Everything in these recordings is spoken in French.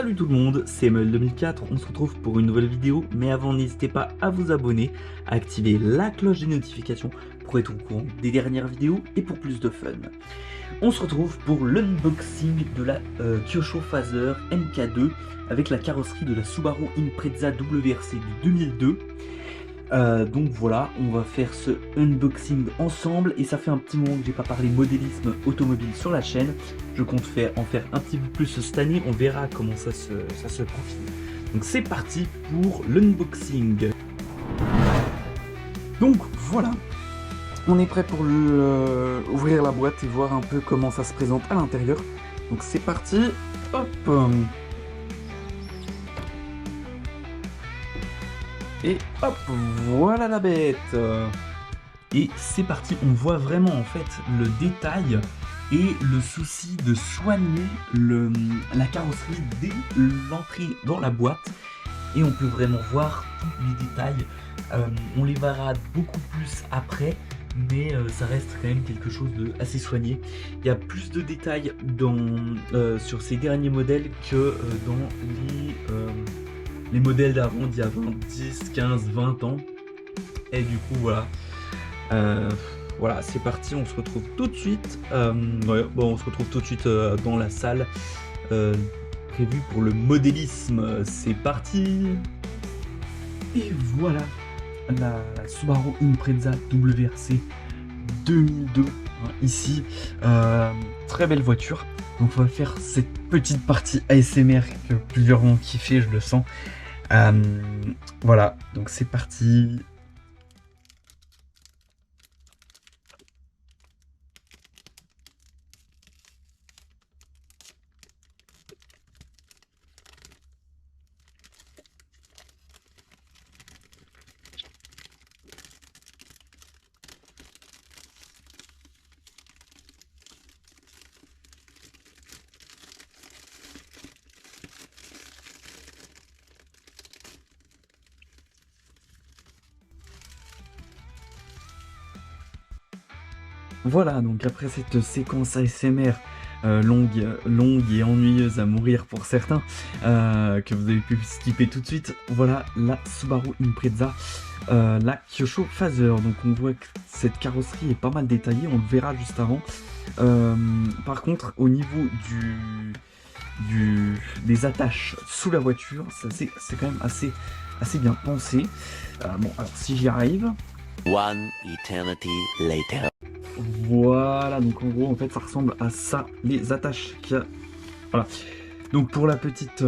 Salut tout le monde, c'est Emmanuel2004, on se retrouve pour une nouvelle vidéo, mais avant n'hésitez pas à vous abonner, à activer la cloche des notifications pour être au courant des dernières vidéos et pour plus de fun. On se retrouve pour l'unboxing de la Kyosho Phaser MK2 avec la carrosserie de la Subaru Impreza WRC de 2002. Donc voilà, on va faire ce unboxing ensemble et ça fait un petit moment que j'ai pas parlé modélisme automobile sur la chaîne. Je compte en faire un petit peu plus cette année, on verra comment ça se profile. Donc c'est parti pour l'unboxing. Donc voilà, on est prêt pour ouvrir la boîte et voir un peu comment ça se présente à l'intérieur. Donc c'est parti, hop. Et hop, voilà la bête. Et c'est parti, on voit vraiment en fait le détail et le souci de soigner la carrosserie dès l'entrée dans la boîte. Et on peut vraiment voir tous les détails. On les verra beaucoup plus après, mais ça reste quand même quelque chose de assez soigné. Il y a plus de détails sur ces derniers modèles que dans les modèles d'avant d'il y a 10, 15, 20 ans. Et du coup voilà. Voilà, c'est parti, on se retrouve tout de suite. On se retrouve tout de suite dans la salle prévue pour le modélisme. C'est parti. Et voilà la Subaru Impreza WRC 2002 ici. Très belle voiture. Donc on va faire cette petite partie ASMR que plusieurs ont kiffé, je le sens. Voilà, donc c'est parti. Voilà, donc après cette séquence ASMR longue et ennuyeuse à mourir pour certains, que vous avez pu skipper tout de suite, voilà la Subaru Impreza, la Kyosho Phaser. Donc on voit que cette carrosserie est pas mal détaillée, on le verra juste avant. Par contre, au niveau des attaches sous la voiture, c'est quand même assez bien pensé. Bon, alors si j'y arrive... One eternity later. Voilà, donc en gros, en fait, ça ressemble à ça, les attaches qu'il y a. Voilà. Donc pour la petite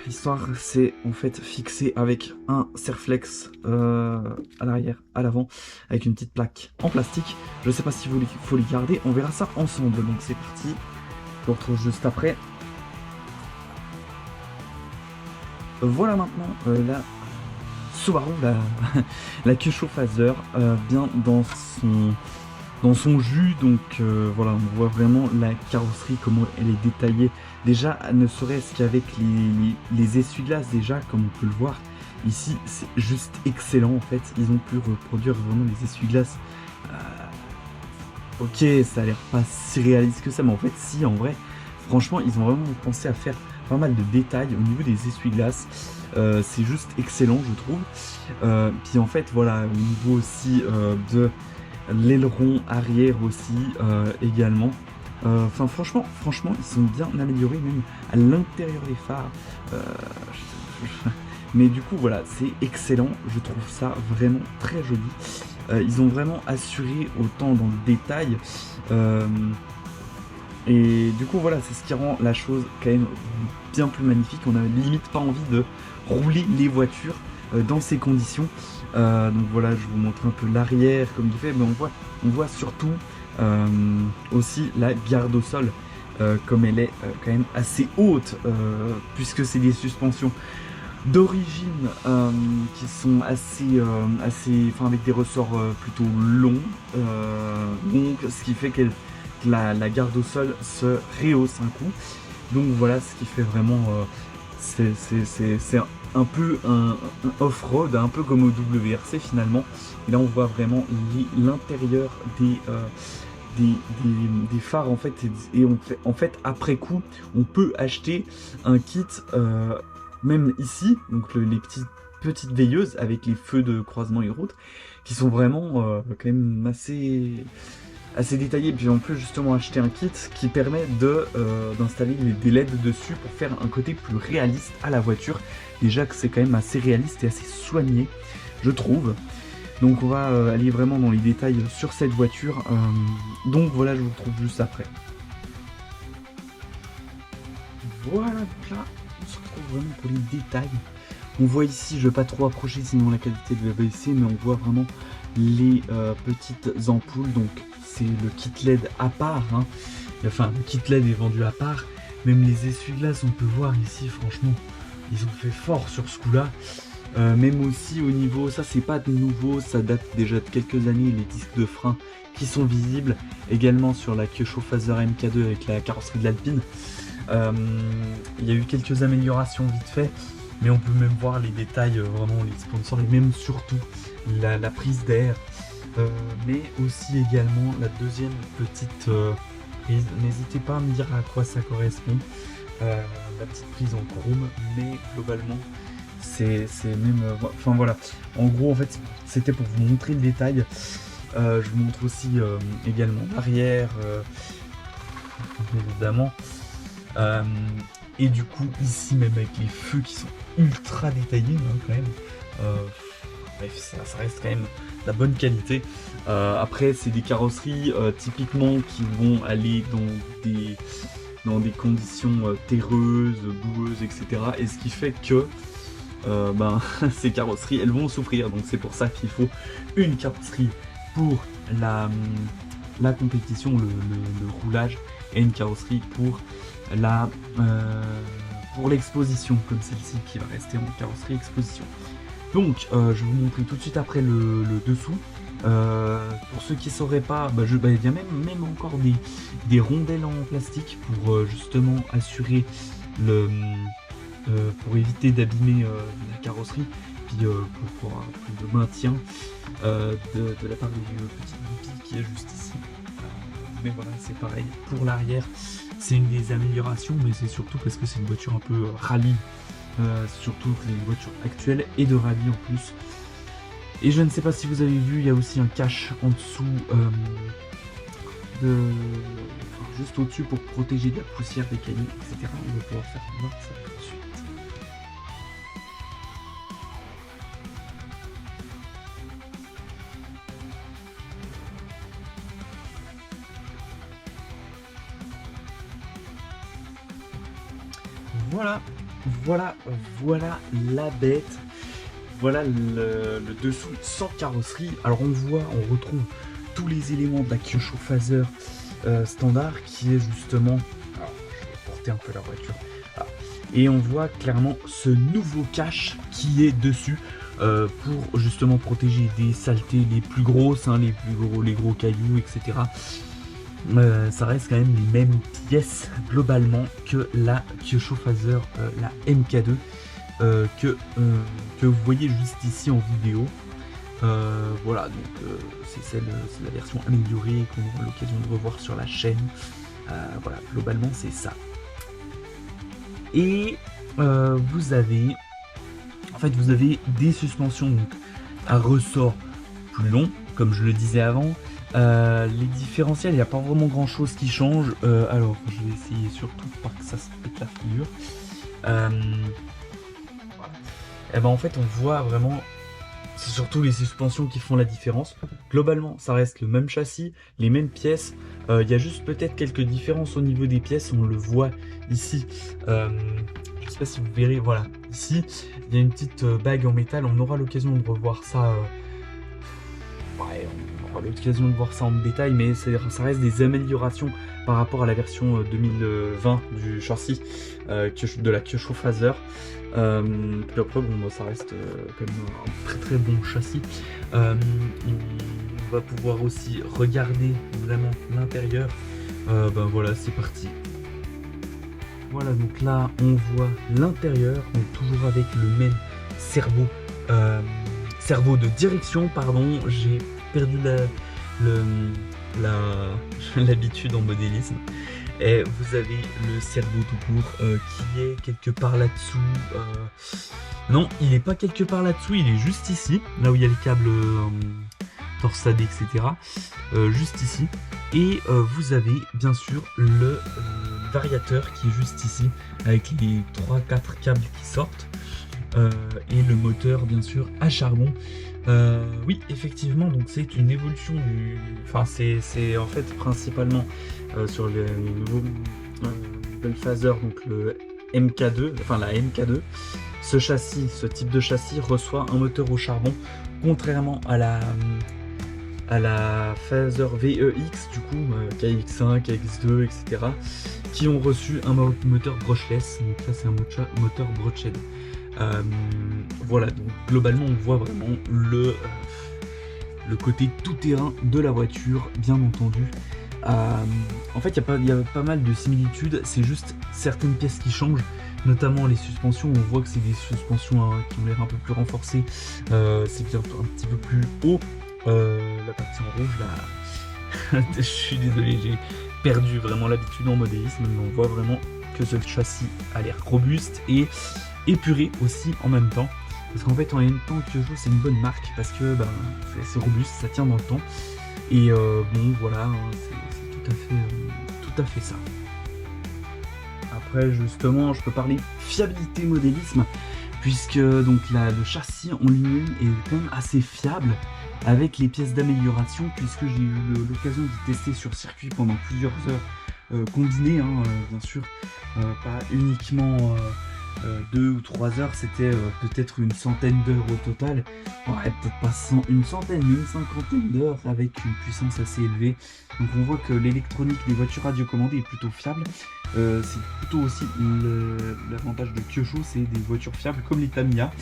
histoire, c'est en fait fixé avec un Serflex à l'arrière, à l'avant, avec une petite plaque en plastique. Je sais pas s'il faut les garder, on verra ça ensemble. Donc c'est parti, je vous retrouve juste après. Voilà maintenant la Subaru, la Kyosho Phaser, bien dans son jus. Donc voilà, on voit vraiment la carrosserie, comment elle est détaillée. Déjà, ne serait-ce qu'avec les essuie-glaces, déjà, comme on peut le voir, ici, c'est juste excellent en fait. Ils ont pu reproduire vraiment les essuie-glaces. Ok, ça a l'air pas si réaliste que ça, mais en fait, si, en vrai, franchement, ils ont vraiment pensé à faire pas mal de détails au niveau des essuie-glaces. C'est juste excellent, je trouve. Puis en fait, voilà, au niveau aussi de l'aileron arrière aussi également. Enfin franchement ils sont bien améliorés même à l'intérieur des phares. Mais du coup voilà, c'est excellent, je trouve ça vraiment très joli. Ils ont vraiment assuré autant dans le détail. Et du coup voilà, c'est ce qui rend la chose quand même bien plus magnifique. On n'a limite pas envie de rouler les voitures dans ces conditions. Donc voilà, je vous montre un peu l'arrière comme il fait, mais on voit surtout aussi la garde au sol, comme elle est quand même assez haute, puisque c'est des suspensions d'origine qui sont avec des ressorts plutôt longs, donc ce qui fait que la garde au sol se rehausse un coup. Donc voilà, ce qui fait vraiment c'est un peu un off-road, un peu comme au WRC finalement. Et là on voit vraiment l'intérieur des phares en fait, et en fait après coup on peut acheter un kit même ici, donc les petites veilleuses avec les feux de croisement et route qui sont vraiment quand même assez détaillés. Puis on peut justement acheter un kit qui permet d'installer des LED dessus pour faire un côté plus réaliste à la voiture. Déjà que c'est quand même assez réaliste et assez soigné, je trouve. Donc on va aller vraiment dans les détails sur cette voiture. Donc voilà, je vous retrouve juste après. Voilà, donc là, on se retrouve vraiment pour les détails. On voit ici, je ne vais pas trop approcher sinon la qualité va baisser, mais on voit vraiment les petites ampoules. Donc c'est le kit LED à part, hein. Enfin le kit LED est vendu à part. Même les essuie-glaces, on peut voir ici, franchement, ils ont fait fort sur ce coup-là. Même aussi au niveau, ça c'est pas de nouveau, ça date déjà de quelques années, les disques de frein qui sont visibles. Également sur la Kyosho Phaser MK2 avec la carrosserie de l'Alpine. Il y a eu quelques améliorations vite fait. Mais on peut même voir les détails, vraiment les sponsors, et même surtout la prise d'air. Mais aussi également la deuxième petite prise. N'hésitez pas à me dire à quoi ça correspond. La petite prise en chrome, mais globalement c'est même... Enfin voilà, en gros en fait c'était pour vous montrer le détail. Je vous montre aussi également l'arrière, évidemment. Et du coup ici même avec les feux qui sont ultra détaillés hein, quand même. Bref, ça reste quand même de la bonne qualité. Après c'est des carrosseries typiquement qui vont aller dans des conditions terreuses, boueuses, etc. Et ce qui fait que ces carrosseries elles vont souffrir. Donc c'est pour ça qu'il faut une carrosserie pour la compétition, le roulage, et une carrosserie pour l'exposition, comme celle-ci qui va rester en carrosserie exposition. Donc je vais vous montrer tout de suite après le dessous. Pour ceux qui ne sauraient pas, il y a même encore des rondelles en plastique pour justement assurer pour éviter d'abîmer la carrosserie, puis pour avoir plus de maintien de la part du petit boutique qui est juste ici. Mais voilà, c'est pareil pour l'arrière. C'est une des améliorations, mais c'est surtout parce que c'est une voiture un peu rallye. Surtout que c'est une voiture actuelle et de rallye en plus. Et je ne sais pas si vous avez vu, il y a aussi un cache en dessous, juste au-dessus pour protéger de la poussière, des cailloux, etc. On va pouvoir faire voir ça tout de suite. Voilà la bête. Voilà le dessous sans carrosserie. Alors on retrouve tous les éléments de la Kyosho Phaser standard qui est justement... Alors je vais porter un peu la voiture. Ah. Et on voit clairement ce nouveau cache qui est dessus pour justement protéger des saletés les plus grosses, hein, les gros cailloux, etc. Ça reste quand même les mêmes pièces globalement que la Kyosho Phaser, la MK2 que vous voyez juste ici en vidéo. Voilà, donc c'est la version améliorée qu'on aura l'occasion de revoir sur la chaîne. Voilà, globalement c'est ça. Et vous avez des suspensions donc à ressort plus long, comme je le disais avant. Les différentiels, il n'y a pas vraiment grand chose qui change. Alors je vais essayer surtout de pas que ça se pète la figure. Voilà. Et en fait on voit vraiment, c'est surtout les suspensions qui font la différence. Globalement ça reste le même châssis, les mêmes pièces. Il y a juste peut-être quelques différences au niveau des pièces, on le voit ici. Je sais pas si vous verrez, voilà, ici il y a une petite bague en métal. On aura l'occasion de revoir ça. On aura l'occasion de voir ça en détail, mais ça reste des améliorations par rapport à la version 2020 du châssis de la Kyosho Phaser. Puis après, ça reste quand même un très très bon châssis. On va pouvoir aussi regarder vraiment l'intérieur. Voilà, c'est parti. Voilà, donc là on voit l'intérieur, donc toujours avec le même cerveau de direction, pardon, j'ai perdu l'habitude en modélisme. Et vous avez le cerveau tout court qui est quelque part là-dessous. Non, il n'est pas quelque part là-dessous, il est juste ici, là où il y a le câble torsadé, etc. Juste ici. Et vous avez bien sûr le variateur qui est juste ici, avec les 3-4 câbles qui sortent. Et le moteur bien sûr à charbon. Oui, effectivement, donc c'est une évolution du... Enfin, c'est en fait principalement sur le nouveau Phaser, donc le MK2, enfin la MK2. Ce châssis, ce type de châssis reçoit un moteur au charbon, contrairement à la Phaser VEX, du coup, KX1, KX2, etc., qui ont reçu un moteur brushless. Donc ça, c'est un moteur broached. Voilà, donc globalement on voit vraiment le côté tout-terrain de la voiture, bien entendu. En fait, il y a pas mal de similitudes, c'est juste certaines pièces qui changent, notamment les suspensions. On voit que c'est des suspensions qui ont l'air un peu plus renforcées, c'est un petit peu plus haut. La partie en rouge là, je suis désolé, j'ai perdu vraiment l'habitude en modélisme, mais on voit vraiment que ce châssis a l'air robuste et épuré aussi en même temps, parce qu'en fait en même temps Kyosho c'est une bonne marque parce que c'est robuste, ça tient dans le temps, et bon voilà, hein, c'est tout à fait ça. Après justement je peux parler fiabilité modélisme, puisque donc le châssis en lui-même est quand même assez fiable avec les pièces d'amélioration, puisque j'ai eu l'occasion d'y tester sur circuit pendant plusieurs heures combinées, hein, bien sûr, pas uniquement 2 ou 3 heures, c'était peut-être une centaine d'heures au total. Ouais, peut-être pas une centaine, mais une cinquantaine d'heures avec une puissance assez élevée. Donc on voit que l'électronique des voitures radiocommandées est plutôt fiable. C'est plutôt aussi l'avantage de Kyosho, c'est des voitures fiables comme les Tamiya.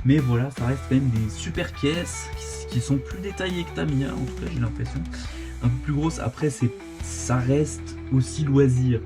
Mais voilà, ça reste quand même des super caisses qui sont plus détaillées que Tamiya, en tout cas j'ai l'impression. Un peu plus grosses. Après, ça reste aussi loisir.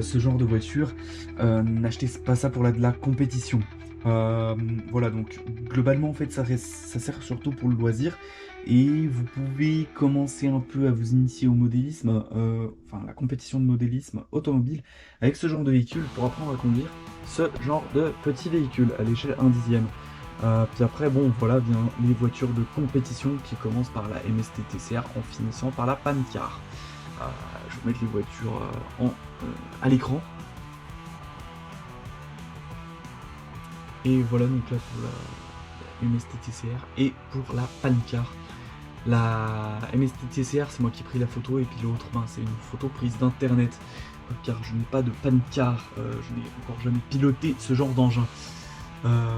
Ce genre de voiture, n'achetez pas ça pour de la compétition. Voilà, donc globalement en fait ça sert surtout pour le loisir, et vous pouvez commencer un peu à vous initier au modélisme, enfin la compétition de modélisme automobile avec ce genre de véhicule pour apprendre à conduire ce genre de petit véhicule à l'échelle 1/10. Puis après bon voilà vient les voitures de compétition qui commencent par la MST TCR en finissant par la Pancar. Je vais mettre les voitures à l'écran. Et voilà donc là pour la MST TCR et pour la Pancar. La MST TCR c'est moi qui ai pris la photo, et puis l'autre c'est une photo prise d'internet, car je n'ai pas de Pancar, je n'ai encore jamais piloté ce genre d'engin.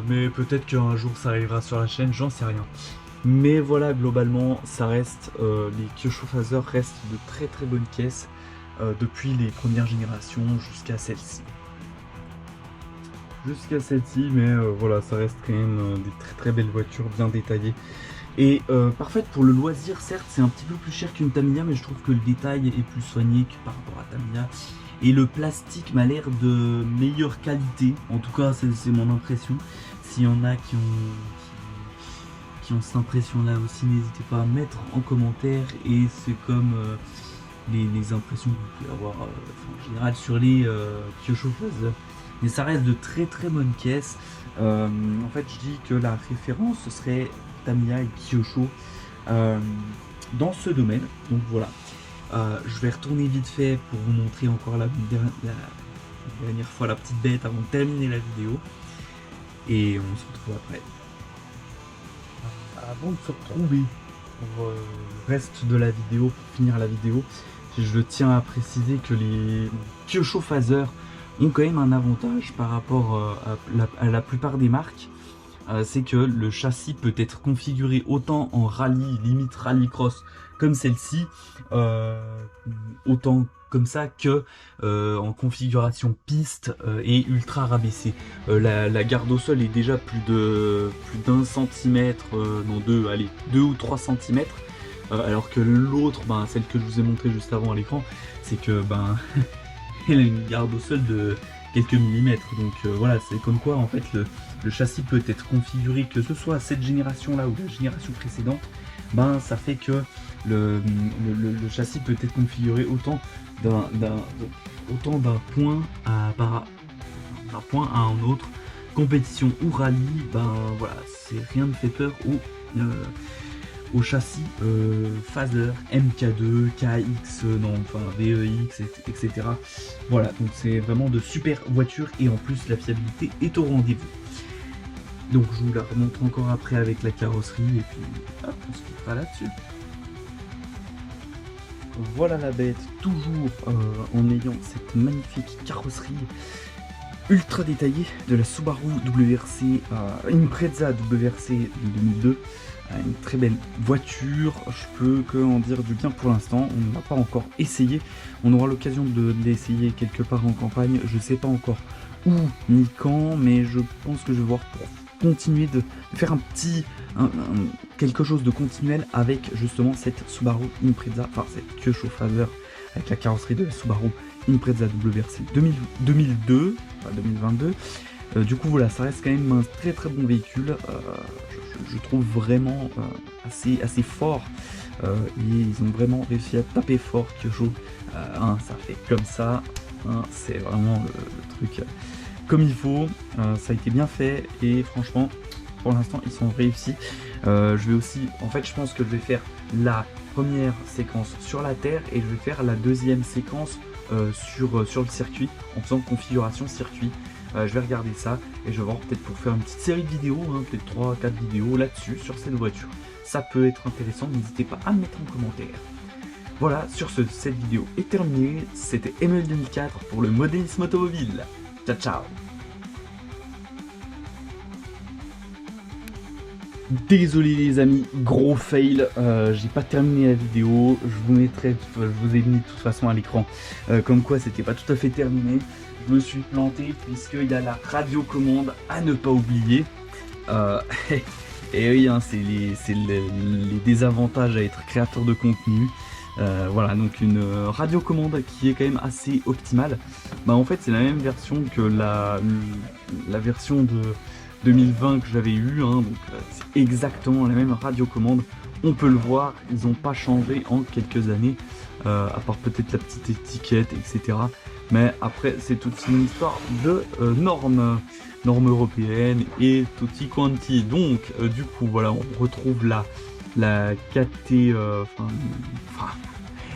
Mais peut-être qu'un jour ça arrivera sur la chaîne, j'en sais rien. Mais voilà, globalement, ça reste, les Kyosho Phaser restent de très très bonnes caisses depuis les premières générations jusqu'à celle-ci. Mais voilà, ça reste quand même des très très belles voitures bien détaillées. Et parfaite pour le loisir, certes, c'est un petit peu plus cher qu'une Tamiya, mais je trouve que le détail est plus soigné que par rapport à Tamiya. Et le plastique m'a l'air de meilleure qualité, en tout cas c'est mon impression. S'il y en a qui ont cette impression là aussi, n'hésitez pas à mettre en commentaire, et c'est comme les impressions que vous pouvez avoir en général sur les Kyosho Phaser. Mais ça reste de très très bonnes caisses. En fait je dis que la référence ce serait Tamiya et Kyosho dans ce domaine. Donc voilà, je vais retourner vite fait pour vous montrer encore la dernière fois la petite bête avant de terminer la vidéo, et on se retrouve après. Avant de se retrouver pour le reste de la vidéo, pour finir la vidéo, je tiens à préciser que les Kyosho Phaser ont quand même un avantage par rapport à la plupart des marques. C'est que le châssis peut être configuré autant en rallye, limite rallycross comme celle-ci, autant comme ça que en configuration piste et ultra rabaissé. La garde au sol est déjà plus d'un centimètre, non 2 ou 3 centimètres, alors que l'autre, celle que je vous ai montré juste avant à l'écran, c'est que elle a une garde au sol de quelques millimètres. Donc voilà, c'est comme quoi en fait le châssis peut être configuré, que ce soit cette génération là ou la génération précédente, ben ça fait que le châssis peut être configuré autant d'un point d'un point à un autre, compétition ou rallye, ben voilà, c'est rien ne fait peur au châssis Phaser, MK2, KX, non, enfin VEX, etc. Voilà, donc c'est vraiment de super voitures et en plus la fiabilité est au rendez-vous. Donc je vous la remontre encore après avec la carrosserie et puis hop, on se quittera là-dessus. Voilà la bête, toujours en ayant cette magnifique carrosserie ultra détaillée de la Subaru WRC Impreza WRC de 2002. Une très belle voiture, je peux que en dire du bien pour l'instant, on ne l'a pas encore essayé, on aura l'occasion de l'essayer quelque part en campagne, je sais pas encore où ni quand, mais je pense que je vais voir pour continuer de faire quelque chose de continuel avec justement cette Subaru Impreza, enfin cette Kyosho Phaser avec la carrosserie de la Subaru Impreza WRC 2002, enfin 2022. Du coup voilà, ça reste quand même un très très bon véhicule, je trouve vraiment assez fort, et ils ont vraiment réussi à taper fort Kyosho, ça fait comme ça, c'est vraiment le truc comme il faut, ça a été bien fait et franchement pour l'instant ils sont réussis. Je vais aussi, en fait je pense que je vais faire la première séquence sur la terre et je vais faire la deuxième séquence sur le circuit en faisant configuration circuit. Je vais regarder ça et je vais voir peut-être pour faire une petite série de vidéos, peut-être 3-4 vidéos là-dessus sur cette voiture. Ça peut être intéressant, n'hésitez pas à me mettre en commentaire. Voilà, sur ce, cette vidéo est terminée. C'était Emmanuel 2004 pour le modélisme automobile. Ciao ciao. Désolé les amis, gros fail, j'ai pas terminé la vidéo, je vous ai mis de toute façon à l'écran, comme quoi c'était pas tout à fait terminé. Je me suis planté puisqu'il y a la radiocommande à ne pas oublier. Et oui, c'est les désavantages à être créateur de contenu. Voilà, donc une radiocommande qui est quand même assez optimale. Bah en fait c'est la même version que la version de 2020 que j'avais eu, donc c'est exactement la même radiocommande. On peut le voir, ils n'ont pas changé en quelques années, à part peut-être la petite étiquette, etc. Mais après, c'est toute une histoire de normes européennes et tutti quanti. Donc, du coup, voilà, on retrouve la KT,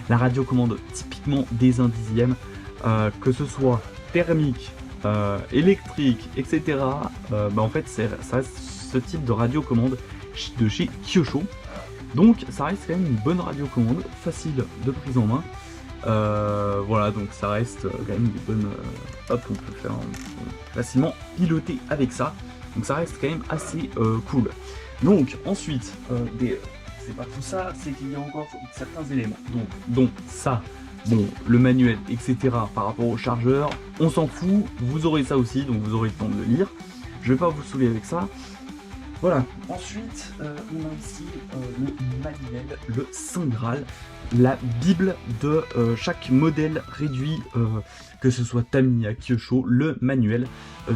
la radiocommande typiquement des 1/10, que ce soit thermique, électrique, etc. En fait, ça reste ce type de radiocommande de chez Kyosho. Donc, ça reste quand même une bonne radiocommande, facile de prise en main. Voilà, donc ça reste quand même des bonnes. Hop, on peut faire facilement piloter avec ça. Donc ça reste quand même assez cool. Donc ensuite, c'est pas tout ça, c'est qu'il y a encore certains éléments. Donc ça, bon, le manuel, etc. Par rapport au chargeur, on s'en fout. Vous aurez ça aussi, donc vous aurez le temps de le lire. Je vais pas vous saouler avec ça. Voilà, ensuite on a ici le manuel, le Saint Graal, la bible de chaque modèle réduit, que ce soit Tamiya, Kyosho, le manuel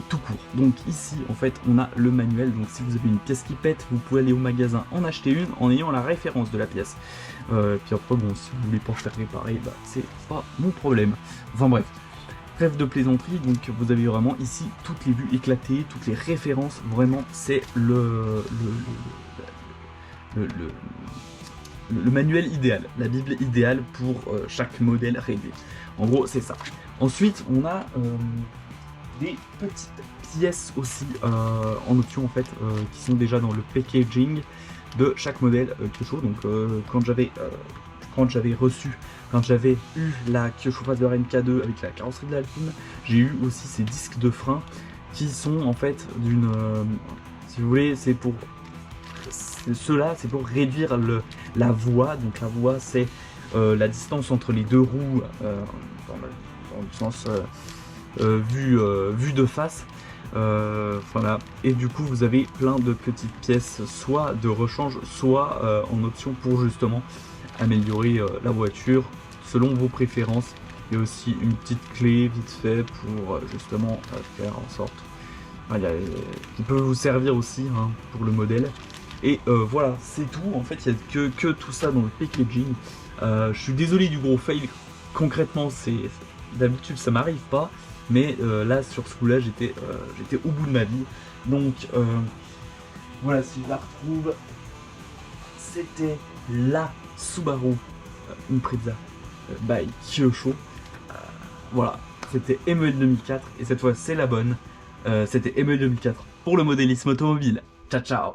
tout court. Donc ici en fait on a le manuel, donc si vous avez une pièce qui pète, vous pouvez aller au magasin en acheter une en ayant la référence de la pièce. Puis après bon, si vous voulez pas faire réparer, c'est pas mon problème. Enfin bref. Trêve de plaisanterie, donc vous avez vraiment ici toutes les vues éclatées, toutes les références, vraiment c'est le manuel idéal, la bible idéale pour chaque modèle réduit. En gros c'est ça. Ensuite on a des petites pièces aussi en option en fait, qui sont déjà dans le packaging de chaque modèle Kyosho. Donc quand j'avais eu la Kyosho Phaser MK2 avec la carrosserie de l'Alpine, j'ai eu aussi ces disques de frein qui sont en fait d'une, si vous voulez, c'est pour réduire la voie. Donc la voie c'est la distance entre les deux roues dans le sens vue de face. Voilà, et du coup vous avez plein de petites pièces, soit de rechange, soit en option pour justement améliorer la voiture selon vos préférences. Il y a aussi une petite clé vite fait pour justement faire en sorte qui peut vous servir aussi pour le modèle. Et voilà, c'est tout. En fait, il n'y a que tout ça dans le packaging. Je suis désolé du gros fail. Concrètement, d'habitude ça m'arrive pas. Mais là, sur ce coup-là, j'étais au bout de ma vie. Donc voilà, si je la retrouve, c'était la Subaru Impreza by Kyosho. Voilà, c'était ME 2004 et cette fois c'est la bonne. C'était ME 2004 pour le modélisme automobile. Ciao ciao.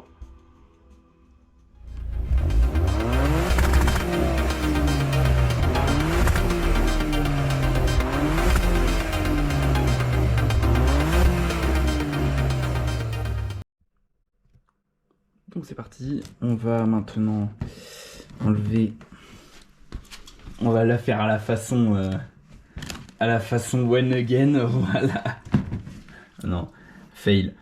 Donc c'est parti, on va maintenant enlever, on va la faire à la façon One Again, voilà. Non, fail.